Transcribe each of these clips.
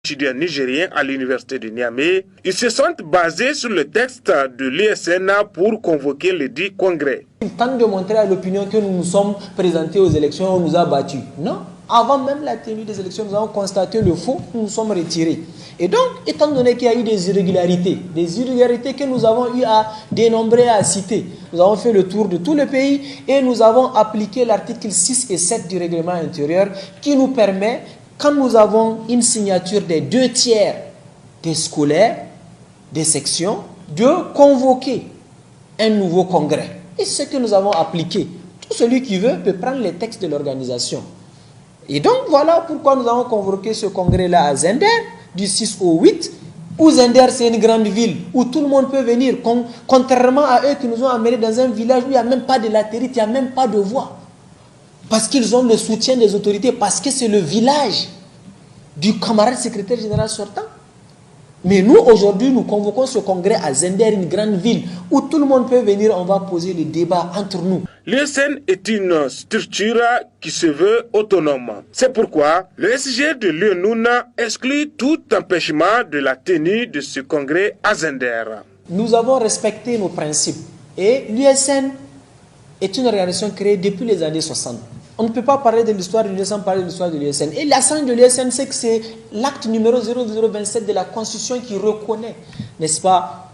étudiants nigériens à l'université de Niamey, ils se sont basés sur le texte de l'USN pour convoquer le dit congrès. Ils tentent de montrer à l'opinion que nous nous sommes présentés aux élections, on nous a battus. Non, avant même la tenue des élections, nous avons constaté le faux, nous nous sommes retirés. Et donc, étant donné qu'il y a eu des irrégularités que nous avons eu à dénombrer, à citer, nous avons fait le tour de tout le pays et nous avons appliqué l'article 6 et 7 du règlement intérieur qui nous permet, quand nous avons une signature des 2/3 des scolaires, des sections, de convoquer un nouveau congrès. Et c'est ce que nous avons appliqué. Tout celui qui veut peut prendre les textes de l'organisation. Et donc, voilà pourquoi nous avons convoqué ce congrès-là à Zender, du 6 au 8, où Zender, c'est une grande ville, où tout le monde peut venir, contrairement à eux qui nous ont amenés dans un village où il n'y a même pas de latérite, il n'y a même pas de voix. Parce qu'ils ont le soutien des autorités, parce que c'est le village du camarade secrétaire général sortant. Mais nous, aujourd'hui, nous convoquons ce congrès à Zender, une grande ville, où tout le monde peut venir, on va poser le débat entre nous. L'USN est une structure qui se veut autonome. C'est pourquoi le SG de l'UNUN exclut tout empêchement de la tenue de ce congrès à Zender. Nous avons respecté nos principes. Et l'USN est une organisation créée depuis les années 60. On ne peut pas parler de l'histoire de l'USN sans parler de l'histoire de l'USN. Et l'essence de l'USN, c'est que c'est l'acte numéro 0027 de la Constitution qui reconnaît, n'est-ce pas,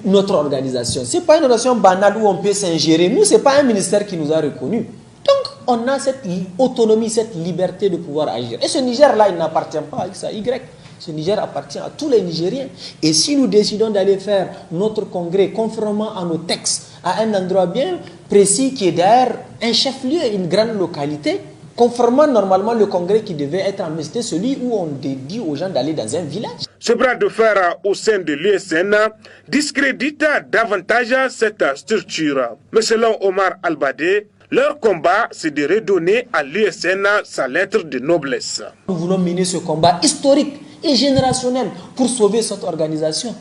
notre organisation. Ce n'est pas une organisation banale où on peut s'ingérer. Nous, ce n'est pas un ministère qui nous a reconnus. Donc, on a cette autonomie, cette liberté de pouvoir agir. Et ce Niger-là, il n'appartient pas à X, à Y. Ce Niger appartient à tous les Nigériens. Et si nous décidons d'aller faire notre congrès conformément à nos textes, à un endroit bien précis qui est d'ailleurs un chef-lieu, une grande localité, conformément normalement le congrès qui devait être en c'était celui où on dit aux gens d'aller dans un village. Ce bras de fer au sein de l'USN discrédite davantage cette structure. Mais selon Omar Albadé, leur combat, c'est de redonner à l'USN sa lettre de noblesse. Nous voulons mener ce combat historique et générationnel pour sauver cette organisation.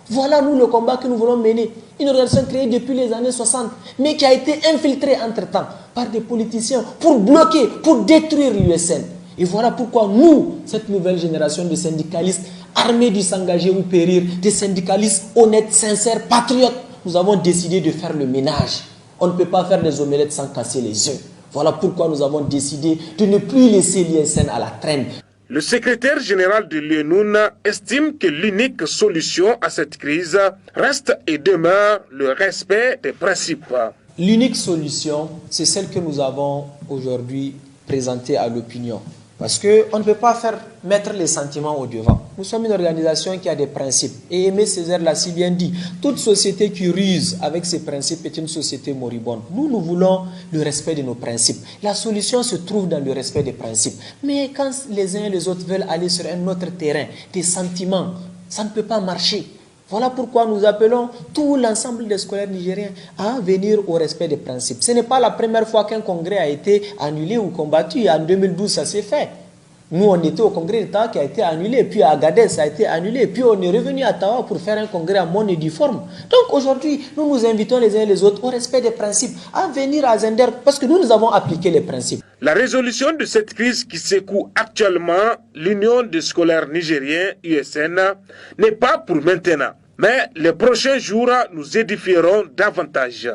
Voilà nous le combat que nous voulons mener. Une organisation créée depuis les années 60, mais qui a été infiltrée entre-temps par des politiciens pour bloquer, pour détruire l'USN. Et voilà pourquoi nous, cette nouvelle génération de syndicalistes armés de s'engager ou périr, des syndicalistes honnêtes, sincères, patriotes, nous avons décidé de faire le ménage. On ne peut pas faire des omelettes sans casser les œufs. Voilà pourquoi nous avons décidé de ne plus laisser l'USN à la traîne. Le secrétaire général de l'UNUN estime que l'unique solution à cette crise reste et demeure le respect des principes. L'unique solution, c'est celle que nous avons aujourd'hui présentée à l'opinion. Parce qu'on ne peut pas mettre les sentiments au devant. Nous sommes une organisation qui a des principes. Et Aimé Césaire l'a si bien dit, toute société qui ruse avec ses principes est une société moribonde. Nous voulons le respect de nos principes. La solution se trouve dans le respect des principes. Mais quand les uns et les autres veulent aller sur un autre terrain, des sentiments, ça ne peut pas marcher. Voilà pourquoi nous appelons tout l'ensemble des scolaires nigériens à venir au respect des principes. Ce n'est pas la première fois qu'un congrès a été annulé ou combattu. En 2012, ça s'est fait. Nous, on était au congrès d'État qui a été annulé, puis à Agadez, ça a été annulé, puis on est revenu à Tawa pour faire un congrès à Monédiforme. Donc aujourd'hui, nous nous invitons les uns et les autres au respect des principes, à venir à Zender, parce que nous avons appliqué les principes. La résolution de cette crise qui secoue actuellement l'Union des scolaires nigériens, USN, n'est pas pour maintenant. Mais les prochains jours nous édifieront davantage.